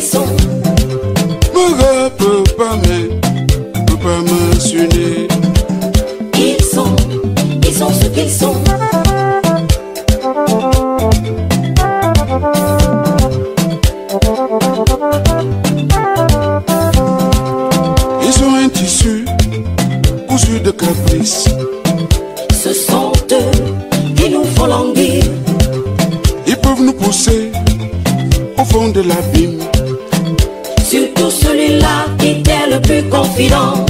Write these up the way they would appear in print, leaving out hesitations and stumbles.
qu'ils sont. Ne peut pas mentionner. Ils sont ce qu'ils sont. Ils ont un tissu cousu de caprice. Ce sont eux qui nous font languir. Ils peuvent nous pousser au fond de l'abîme. Surtout celui-là qui était le plus confident.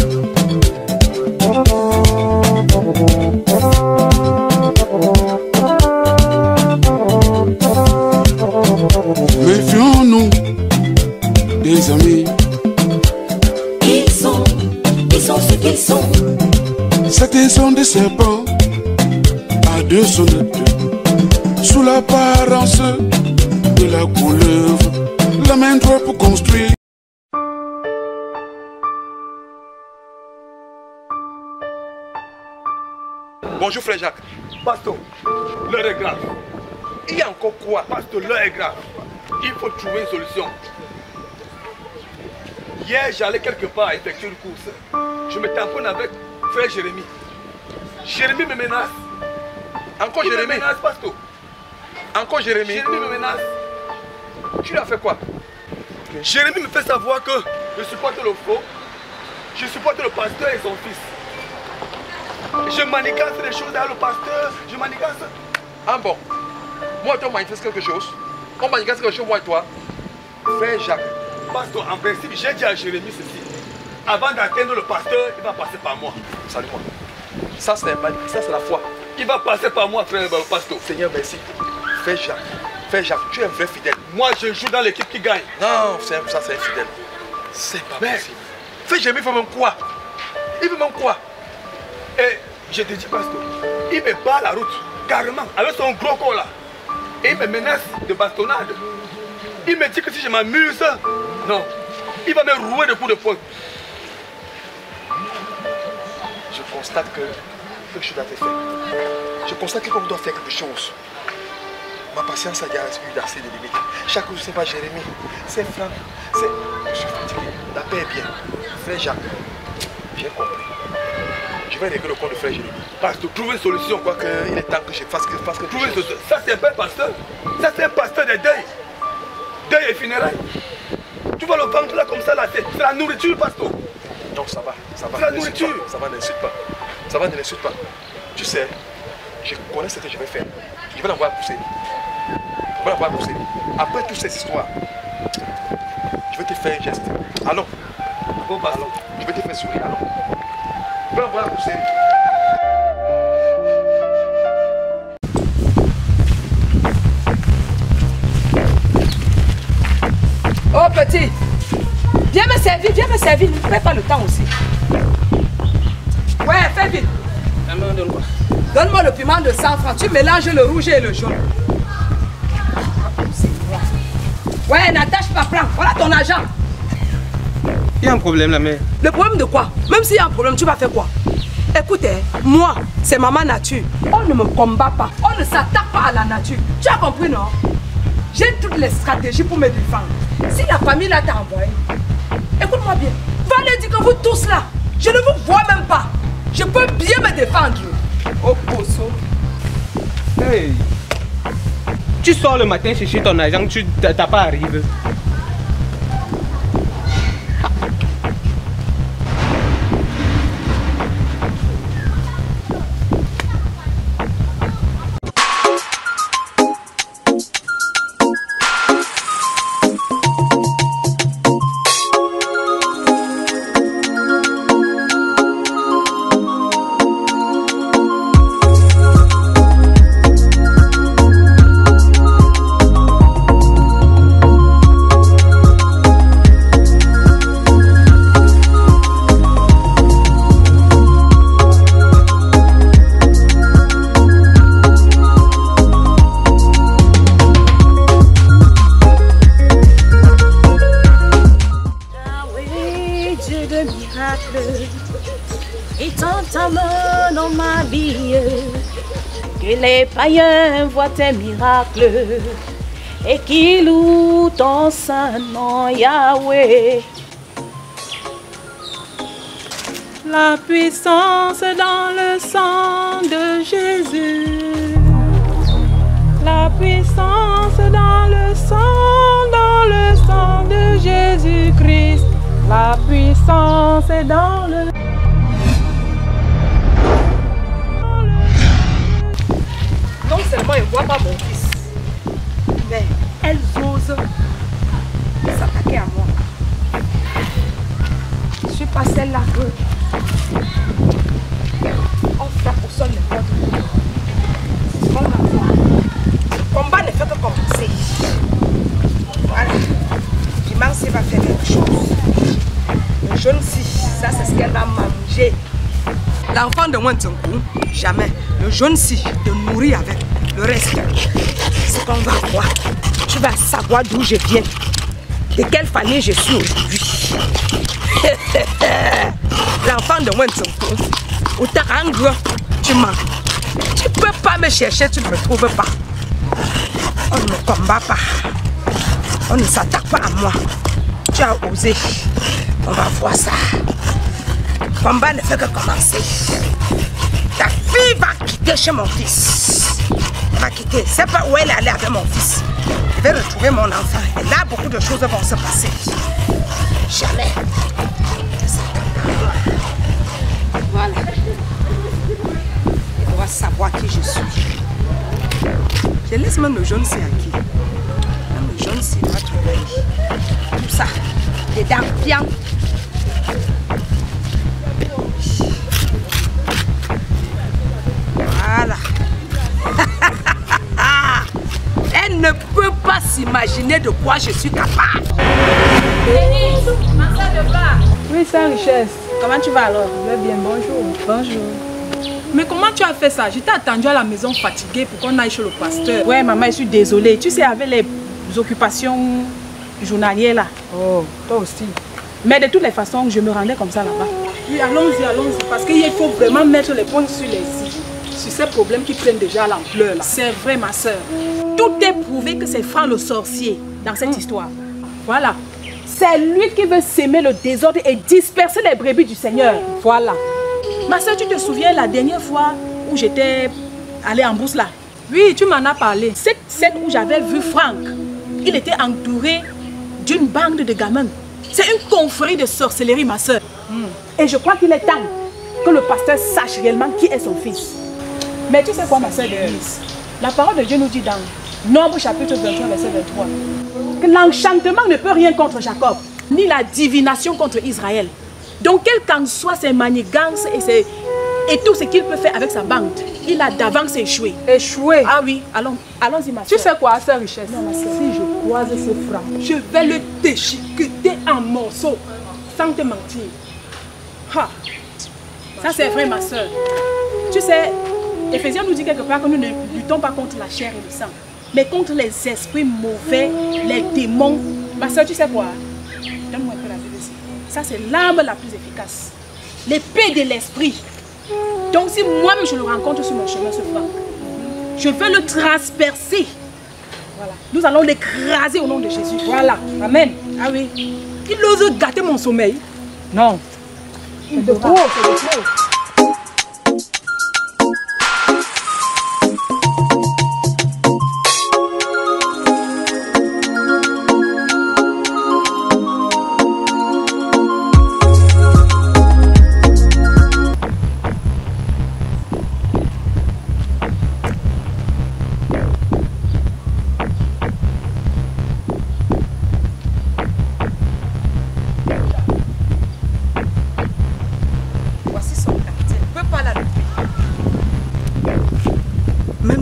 Méfions-nous des amis. Ils sont ce qu'ils sont. Certains sont des serpents à deux sonnettes. Sous l'apparence de la couleuvre, la main droite pour construire. Bonjour frère Jacques. Pasteur, l'heure est grave. Il y a encore quoi? Pasteur, l'heure est grave. Il faut trouver une solution. Hier, j'allais quelque part effectuer une course. Je me tamponne avec frère Jérémie. Jérémie me menace. Encore Jérémie? Me menace, pasteur. Encore Jérémie? Jérémie me menace. Tu lui as fait quoi? Jérémie me fait savoir que je supporte le faux. Je supporte le pasteur et son fils. Je manigance des choses avec le pasteur, je manigance. Ah bon? Moi, toi, on manifeste quelque chose. On manigance quelque chose, moi et toi. Frère Jacques. Pasteur, en principe, j'ai dit à Jérémie ceci. Avant d'atteindre le pasteur, il va passer par moi. Salut-moi. Ça, c'est la foi. Il va passer par moi, frère pasteur. Seigneur, merci. Frère Jacques, tu es un vrai fidèle. Moi, je joue dans l'équipe qui gagne. Non, ça, c'est infidèle. C'est pas possible. Frère Jérémie, il veut même quoi? Il veut même quoi? Et je te dis, pasteur, il me bat la route, carrément, avec son gros corps là. Et il me menace de bastonnade. Il me dit que si je m'amuse, non, il va me rouer de coups de poing. Je constate que quelque chose a été fait. Je constate qu'on doit faire quelque chose. Ma patience a eu assez de limites. Chaque jour, ce n'est pas Jérémie, c'est Franck, je suis fatigué. La paix est bien. Frère Jacques, j'ai compris. Je vais régler le compte de frère Jérémie. Parce que trouver une solution, quoi qu'il est temps que je fasse quelque chose. Ça, c'est un bel pasteur. Ça, c'est un pasteur de deuil. Deuil et funérailles. Tu vois le ventre là comme ça, là, c'est la nourriture, pasteur. Non, ça va. C'est la nourriture. Ça va, n'insulte pas. Ça va, ne l'insulte pas. Tu sais, je connais ce que je vais faire. Je vais l'envoyer pousser. Après toutes ces histoires, je vais te faire un geste. Allons. Bon, bah, allons. Je vais te faire sourire. Allons. Je vais l'envoyer pousser. Oh petit, viens me servir, ne perds pas le temps aussi. Ouais, fais vite. Donne-moi le piment de 100 francs, tu mélanges le rouge et le jaune. Ouais, n'attache pas, prends, voilà ton argent. Il y a un problème, la mère. Le problème de quoi? Même s'il y a un problème, tu vas faire quoi? Écoute, moi, c'est maman nature. On ne me combat pas, on ne s'attaque pas à la nature. Tu as compris, non? J'ai toutes les stratégies pour me défendre. Si la famille là t'a envoyé, écoute-moi bien, va leur dire que vous tous là, je ne vous vois même pas. Je peux bien me défendre. Oh, poisson. Hey, tu sors le matin chercher ton argent, tu t'as pas arrivé. Que les païens voient tes miracles et qui loue ton saint nom, Yahweh. La puissance dans le sang de Jésus. La puissance dans le sang de Jésus-Christ. La puissance est dans le... Non seulement ils ne voient pas mon fils, mais elles osent s'attaquer à moi. Je ne suis pas celle-là que on frappe au sol les portes. On la voit. Le combat ne fait que commencer. Voilà. Dimanche, va faire quelque chose. Le jaune-ci, ça c'est ce qu'elle va manger. L'enfant de Wantsonkou, jamais. Le jaune-ci, de nourrir avec. Le reste, c'est qu'on va voir. Tu vas savoir d'où je viens. De quelle famille je suis aujourd'hui. L'enfant de Wantsonkou, au Tarangre, tu mens. Tu ne peux pas me chercher, tu ne me trouves pas. On ne me combat pas. On ne s'attaque pas à moi. Tu as osé. On va voir ça. Le combat ne fait que commencer. Ta fille va quitter chez mon fils. Elle va quitter. Je ne sais pas où elle est allée avec mon fils. Je vais retrouver mon enfant. Et là, beaucoup de choses vont se passer. Jamais. Voilà. Il doit savoir qui je suis. Je laisse même le jaune, c'est à qui? Même le jaune, c'est doit trouver. Tout ça. Les dents bien. Voilà. Elle ne peut pas s'imaginer de quoi je suis capable. Oui, c'est Richesse. Comment tu vas alors? Je vais bien, bonjour. Bonjour. Mais comment tu as fait ça? J'étais attendue à la maison fatiguée pour qu'on aille chez le pasteur. Ouais, maman, je suis désolée. Tu sais, avec les occupations journalières là. Oh, toi aussi. Mais de toutes les façons, je me rendais comme ça là-bas. Oui, allons-y, allons-y. Parce qu'il faut vraiment mettre les points sur les i. Sur ces problèmes qui prennent déjà l'ampleur là. C'est vrai, ma soeur. Tout est prouvé que c'est Franc le sorcier dans cette histoire. Voilà. C'est lui qui veut s'aimer le désordre et disperser les brebis du Seigneur. Voilà. Ma soeur, tu te souviens la dernière fois où j'étais allée en bourse là? Oui, tu m'en as parlé. Cette scène où j'avais vu Franck, il était entouré d'une bande de gamins. C'est une confrérie de sorcellerie, ma soeur. Et je crois qu'il est temps que le pasteur sache réellement qui est son fils. Mais tu sais quoi, ma soeur Denise? La parole de Dieu nous dit dans Nombre chapitre 21, verset 23, que l'enchantement ne peut rien contre Jacob, ni la divination contre Israël. Donc, quel qu'en soit ses manigances et tout ce qu'il peut faire avec sa bande, il a d'avance échoué. Échoué? Ah oui, allons-y, ma soeur. Tu sais quoi, sœur Richesse? Non, ma soeur. Si je croise ce franc, je vais le déchiqueter en morceaux, sans te mentir. Ha. Ça, c'est vrai, ma soeur. Tu sais, Éphésiens nous dit quelque part que nous ne luttons pas contre la chair et le sang, mais contre les esprits mauvais, les démons. Ma soeur, tu sais quoi? Donne-moi un peu la Bible ici. Ça, c'est l'arme la plus efficace. L'épée de l'esprit. Donc, si moi-même je le rencontre sur mon chemin, ce franc, je vais le transpercer. Voilà. Nous allons l'écraser au nom de Jésus. Voilà. Amen. Ah oui. Il ose gâter mon sommeil. Non. C'est de trop, c'est de trop.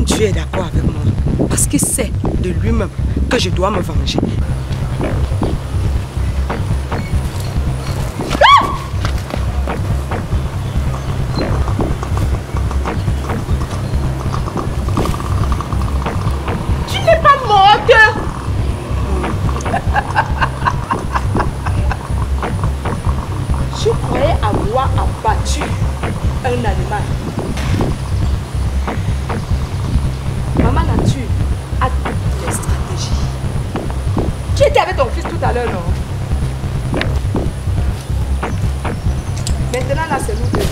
Dieu est d'accord avec moi parce qu'il sait de lui-même que je dois me venger. Tu n'es pas morte. Je croyais avoir abattu un animal. Maman nature a toutes les stratégies. tout à l'heure, non? Maintenant, là, c'est nous deux.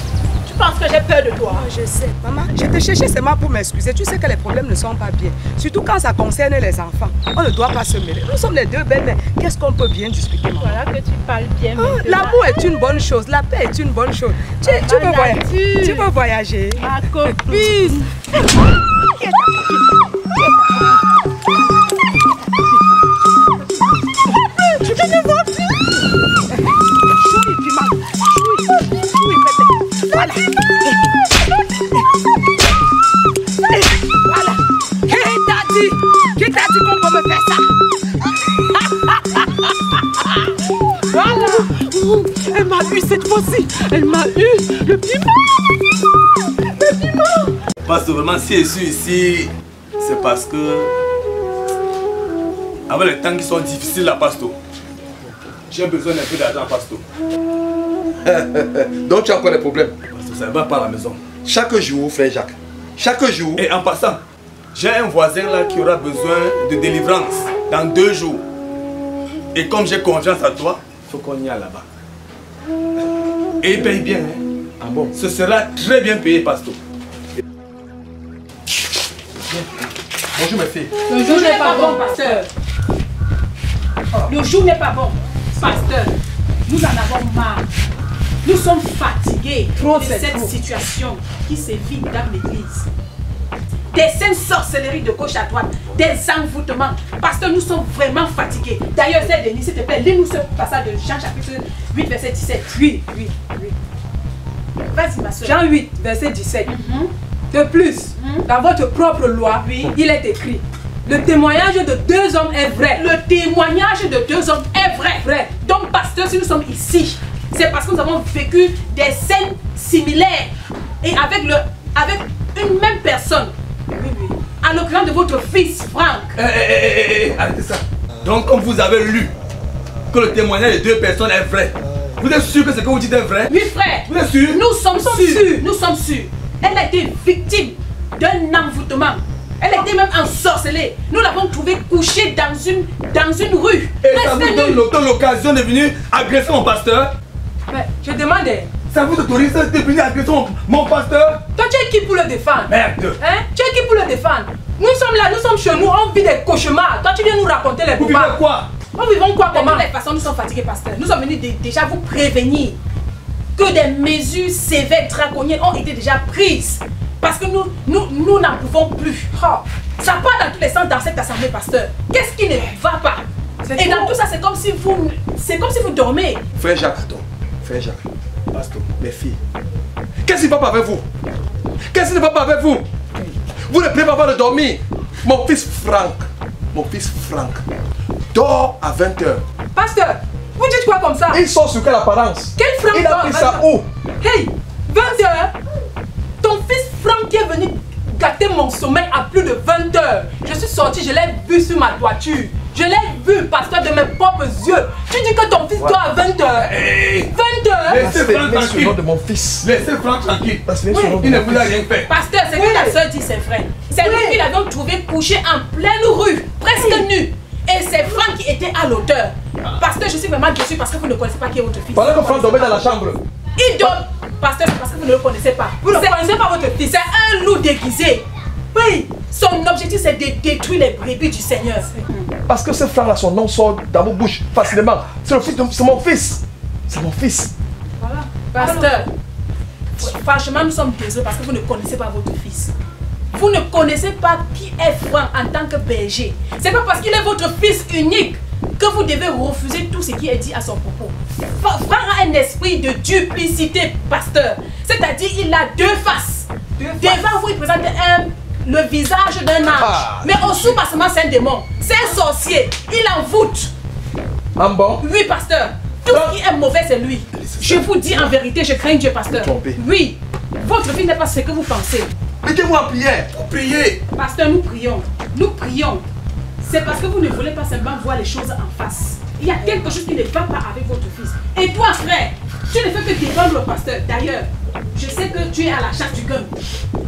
Tu penses que j'ai peur de toi? Je sais. Maman, je te cherchais seulement pour m'excuser. Tu sais que les problèmes ne sont pas bien. Surtout quand ça concerne les enfants. On ne doit pas se mêler. Nous sommes les deux belles, mais qu'est-ce qu'on peut bien discuter, maman? Voilà que tu parles bien. L'amour est une bonne chose. La paix est une bonne chose. Tu veux voyager? Ma copine. Tu peux me voir? Voilà. Voilà. Qui t'a dit qu'on peut me faire ça? Voilà. Elle m'a eu cette fois-ci. Elle m'a eu le piment. Le piment. Parce que vraiment, si je suis ici, c'est parce que avec les temps qui sont difficiles là, Pasto, j'ai besoin d'un peu d'argent, Pasto. Donc tu as encore des problèmes? Pasto, ça ne va pas à la maison. Chaque jour, frère Jacques. Chaque jour. Et en passant, j'ai un voisin là qui aura besoin de délivrance dans 2 jours. Et comme j'ai confiance à toi, il faut qu'on y aille là-bas. Et il paye bien, hein? Ah bon? Ce sera très bien payé, Pasto. Bonjour mes filles. Le jour n'est pas bon, pasteur. Le jour n'est pas bon, pasteur. Nous en avons marre. Nous sommes fatigués de cette situation qui sévit dans l'église. Des saintes sorcelleries de gauche à droite, des envoûtements. Pasteur, nous sommes vraiment fatigués. D'ailleurs, c'est Denis, s'il te plaît, lis-nous ce passage de Jean chapitre 8, verset 17. Oui. Vas-y, ma soeur. Jean 8, verset 17. De plus, dans votre propre loi, il est écrit: le témoignage de 2 hommes est vrai. Le témoignage de 2 hommes est vrai. Donc, pasteur, si nous sommes ici, c'est parce que nous avons vécu des scènes similaires et avec une même personne. À l'occurrence de votre fils, Franck. Arrêtez ça. Donc, comme vous avez lu que le témoignage de 2 personnes est vrai, vous êtes sûr que ce que vous dites est vrai? Oui, frère. Vous êtes sûr? Nous sommes sûrs. Nous sommes sûrs. Elle a été victime d'un envoûtement. Elle a été même ensorcelée. Nous l'avons trouvée couchée dans une rue. Et ça vous donne l'occasion de venir agresser mon pasteur? Mais je demandais. Ça vous autorise de venir agresser mon pasteur? Toi, tu es qui pour le défendre? Merde! Hein? Tu es qui pour le défendre? Nous sommes là, nous sommes chez nous, on vit des cauchemars. Toi, tu viens nous raconter les Vous vivez quoi? Nous vivons quoi? De Comment? toutes les façons, nous sommes fatigués, pasteur. Nous sommes venus déjà vous prévenir que des mesures sévères, draconiennes ont été déjà prises. Parce que nous n'en pouvons plus. Ça part dans tous les sens dans cette assemblée, pasteur. Qu'est-ce qui ne va pas? Et dans tout ça, c'est comme si vous dormez. Frère Jacques, attends. Frère Jacques, pasteur, mes filles. Qu'est-ce qui ne va pas avec vous? Qu'est-ce qui ne va pas avec vous? Vous ne pouvez pas de dormir. Mon fils Franck dort à 20h. Pasteur, vous dites quoi comme ça? Il sort sur quelle apparence? Quel Franck? Il a pris ça où? Hey, 20h. Ton fils Franck qui est venu gâter mon sommeil à plus de 20h. Je suis sorti, je l'ai vu sur ma toiture. Je l'ai vu, pasteur, de mes propres yeux. Tu dis que ton fils dort à 20h. 20h. Laissez Franck le nom tranquille. de mon fils. Laissez Franck tranquille. Il ne vous a rien fait. Pasteur, c'est que la soeur dit, c'est vrai. C'est nous qui l'avions trouvé couché en pleine rue, presque nu. Et c'est Franck qui était à l'auteur. Pasteur, je suis vraiment déçu parce que vous ne connaissez pas qui est votre fils. Pendant que Franck dormait dans la chambre. Il dort. Pasteur, c'est parce que vous ne le connaissez pas. Vous ne connaissez pas votre fils. C'est un loup déguisé. Oui. Son objectif, c'est de détruire les brebis du Seigneur. Parce que ce Franck-là, son nom sort dans vos bouches facilement. C'est mon fils. C'est mon fils. Voilà. Pasteur, franchement, nous sommes désolés parce que vous ne connaissez pas votre fils. Vous ne connaissez pas qui est Franck en tant que berger. C'est pas parce qu'il est votre fils unique que vous devez refuser tout ce qui est dit à son propos. Franck a un esprit de duplicité, pasteur. C'est-à-dire il a 2 faces. Devant vous, il présente le visage d'un ange. Mais au sous-bassement, c'est un démon. C'est un sorcier. Il envoûte. En bon? Oui, pasteur. Tout ce qui est mauvais, c'est lui. Je vous dis en vérité, je crains Dieu, pasteur. Oui. Votre fils n'est pas ce que vous pensez. Mettez-moi en prière. Priez. Pasteur, nous prions. Nous prions. C'est parce que vous ne voulez pas seulement voir les choses en face. Il y a quelque chose qui ne va pas avec votre fils. Et toi, frère, tu ne fais que défendre le pasteur. D'ailleurs, Je sais que tu es à la chasse du gun.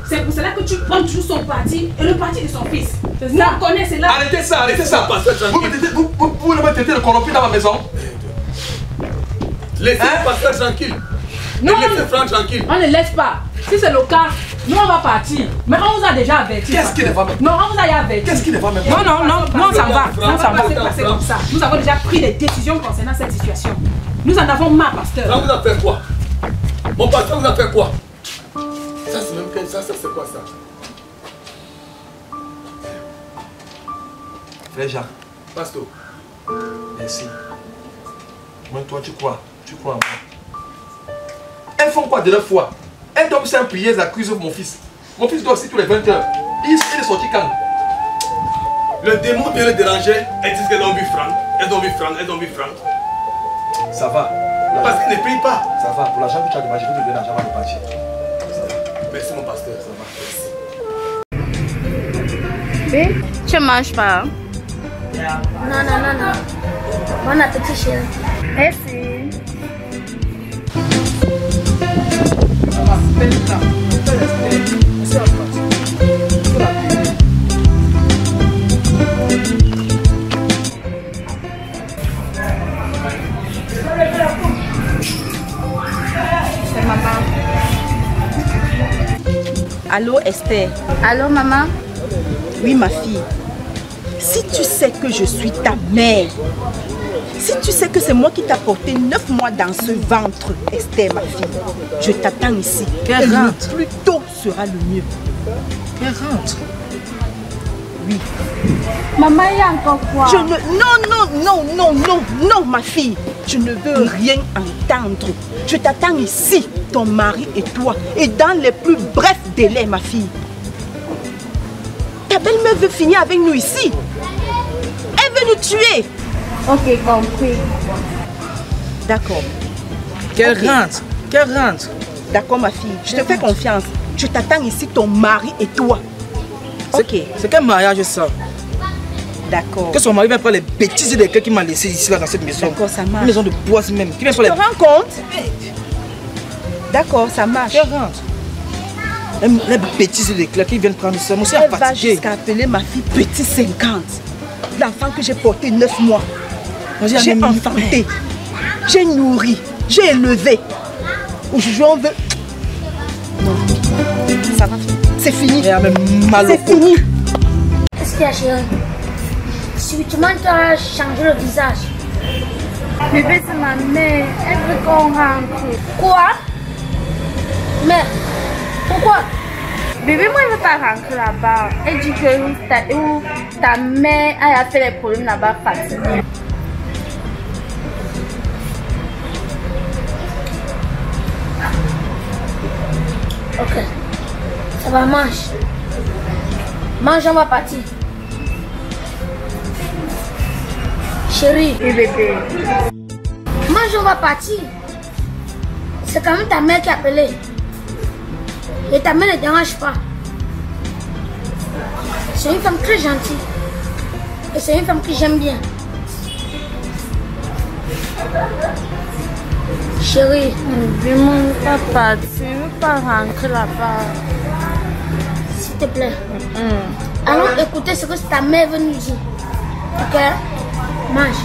C'est pour cela que tu prends toujours son parti et le parti de son fils. Nous connaissons cela. Arrêtez ça, arrêtez ça. Vous ne me traitez de corrompu dans ma maison. Laissez le pasteur tranquille. Non, laissez Franck tranquille. On ne laisse pas. Si c'est le cas, nous on va partir. Mais on vous a déjà averti. Qu'est-ce qui ne va même pas? Non, on vous a averti. Qu'est-ce qui ne va même pas? Non, on s'en va. On s'en va Franck, se passer comme ça. Nous avons déjà pris des décisions concernant cette situation. Nous en avons marre, pasteur. Franck vous a fait quoi? Mon pasteur vous a fait quoi? Ça c'est même quel ça c'est quoi ça? Frère Jacques. Pasteur. Merci. Moi, toi, tu crois en moi. Elles font quoi de leur foi? Elles doivent faire prier, elles accusent mon fils. Mon fils doit aussi tous les 20 heures. Il est sorti quand? Le démon vient le déranger. Elles disent qu'elles ont vu Franck. Elles ont vu Franck. Ça va. Parce qu'elles ne prient pas. Ça va. Pour l'argent que tu as demandé, je vais te donner l'argent avant de partir. Merci mon pasteur. Ça va. Bé, tu manges pas? Non. Bon appétit, chérie. Merci. C'est maman. Allô Esther. Allô maman? Oui ma fille. Si tu sais que je suis ta mère, si tu sais que c'est moi qui t'ai porté 9 mois dans ce ventre, Esther ma fille, je t'attends ici. Qu'elle rentre. Le plus tôt sera le mieux. Qu'elle rentre. Oui. Maman, il y a encore quoi? Non, ma fille. Je ne veux rien entendre. Je t'attends ici, ton mari et toi, et dans les plus brefs délais, ma fille. Ta belle-mère veut finir avec nous ici. Elle veut nous tuer. Ok, compris. D'accord. Qu'elle rentre. Qu'elle rentre. D'accord, ma fille. Je te fais confiance. Je t'attends ici, ton mari et toi. Ok. C'est quel mariage ça? D'accord. Que son mari va prendre les bêtises de quelqu'un qui m'a laissé ici là, dans cette maison. D'accord, ça marche. Une maison de bois même. Qui vient Tu te rends compte? D'accord, ça marche. Qu'elle rentre. Les bêtises d'éclat qui viennent prendre ça. Moi aussi, elle va jusqu'à appeler ma fille Petit 50. L'enfant que j'ai porté 9 mois. J'ai enfanté. J'ai nourri. J'ai élevé. Aujourd'hui, on veut... Non. Ça va. C'est fini. C'est fini. Qu'est-ce qu'il y a, chérie? Subitement, tu as changé le visage. Bébé, c'est ma mère. Elle veut qu'on rentre. Quoi? Mère, pourquoi? Bébé, moi, elle ne veut pas rentrer là-bas. Elle dit que ta mère a fait les problèmes là-bas fatiguée. Ok. Ça va, mange. Mange, on va partir. Chérie. Oui, bébé. Mange, on va partir. C'est quand même ta mère qui a appelé. Et ta mère ne dérange pas. C'est une femme très gentille. Et c'est une femme que j'aime bien. Chérie, je ne veux pas partir. Je ne veux pas rentrer là-bas. S'il te plaît. Allons écouter ce que ta mère veut nous dire. Ok? Mange.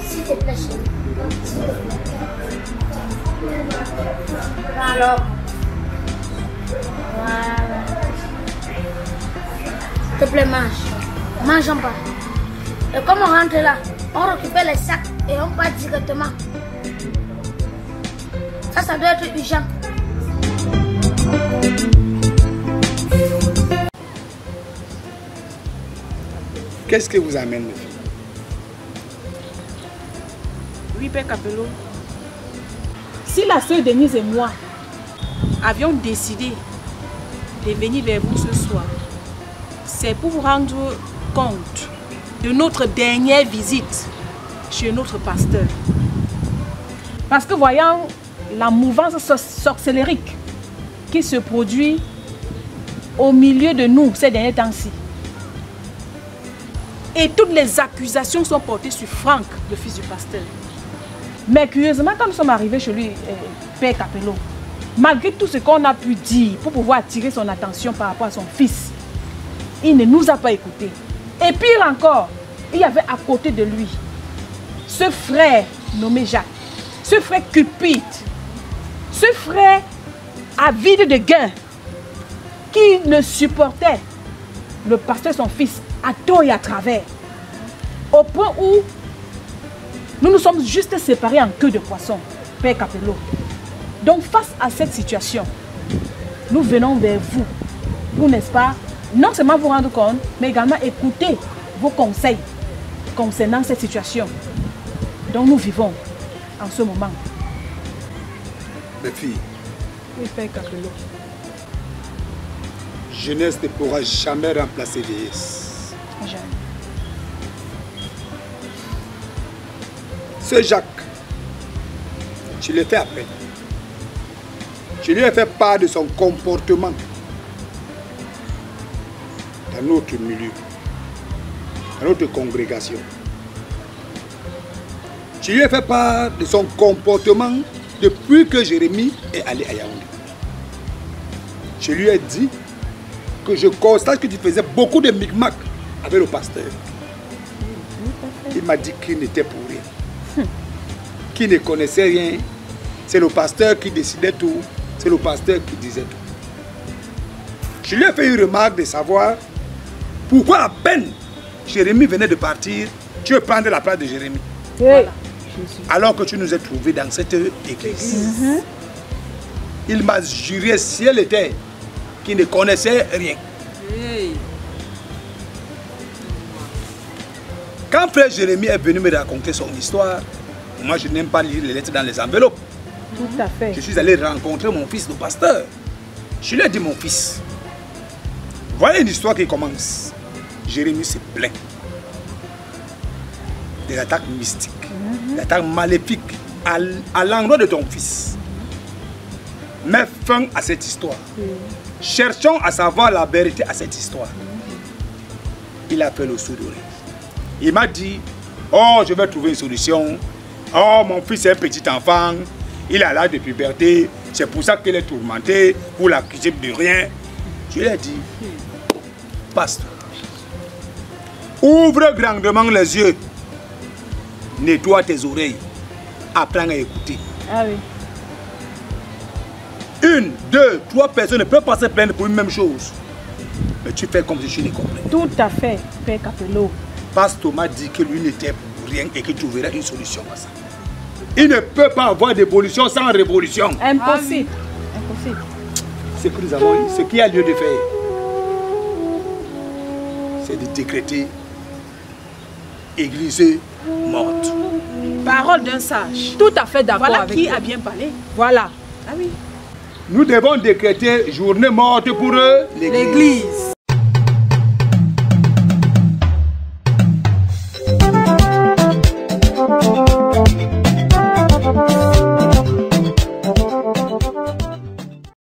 S'il te plaît, chérie. Alors. Voilà. S'il te plaît, mange. Mange en bas. Et comme on rentre là, on récupère les sacs et on part directement. Ça doit être urgent. Qu'est-ce que vous amène, mes filles? Oui, Père Capello. Si la sœur Denise et moi avions décidé de venir vers vous ce soir, c'est pour vous rendre compte de notre dernière visite chez notre pasteur. Parce que voyant la mouvance sorcellérique qui se produit au milieu de nous ces derniers temps-ci. Et toutes les accusations sont portées sur Franck, le fils du pasteur. Mais curieusement, quand nous sommes arrivés chez lui, Père Capello, malgré tout ce qu'on a pu dire pour pouvoir attirer son attention par rapport à son fils, il ne nous a pas écoutés. Et pire encore, il y avait à côté de lui ce frère nommé Jacques, ce frère cupide, ce frère avide de gain qui ne supportait le pasteur, son fils, à tort et à travers, au point où nous nous sommes juste séparés en queue de poisson, Père Capello. Donc face à cette situation, nous venons vers vous, pour, n'est-ce pas, non seulement vous rendre compte, mais également écouter vos conseils concernant cette situation dont nous vivons en ce moment. Mes filles, Oui, Père Capello. jeunesse ne pourra jamais remplacer vieillesse. Jamais. Ce Jacques, tu le fais à peine. Je lui ai fait part de son comportement dans notre milieu, dans notre congrégation. Je lui ai fait part de son comportement depuis que Jérémie est allé à Yaoundé. Je lui ai dit que je constate que tu faisais beaucoup de micmacs avec le pasteur. Il m'a dit qu'il n'était pour rien, qu'il ne connaissait rien. C'est le pasteur qui décidait tout, c'est le pasteur qui disait tout. Je lui ai fait une remarque de savoir pourquoi à peine Jérémie venait de partir, tu veux prendre la place de Jérémie. Voilà. Alors que tu nous as trouvés dans cette église. Il m'a juré ciel et terre qu'il ne connaissait rien. Quand frère Jérémie est venu me raconter son histoire, moi je n'aime pas lire les lettres dans les enveloppes. Tout à fait. Je suis allé rencontrer mon fils, le pasteur. Je lui ai dit, mon fils, voilà une histoire qui commence. Jérémie se plaint des attaques mystiques, des attaques maléfiques à l'endroit de ton fils. Mets fin à cette histoire. Cherchons à savoir la vérité à cette histoire. Il a fait le sourd d'oreille. Il m'a dit, oh, je vais trouver une solution. Oh, mon fils est un petit enfant. Il a l'âge de puberté. C'est pour ça qu'il est tourmenté. Pour l'accuser de rien. Je lui ai dit, pasteur, ouvre grandement les yeux. Nettoie tes oreilles. Apprends à écouter. Ah oui. 1, 2, 3 personnes ne peuvent pas se plaindre pour une même chose. Mais tu fais comme si tu ne comprenais. Tout à fait, Père Capello. Pasteur m'a dit que lui n'était pour rien et qu'il trouverait une solution à ça. Il ne peut pas avoir d'évolution sans révolution. Impossible. Impossible. Ce que nous avons, ce qui a lieu de faire, c'est de décréter église morte. Parole d'un sage. Tout à fait d'accord. Voilà qui a bien parlé. Voilà. Ah oui. Nous devons décréter journée morte pour l'église.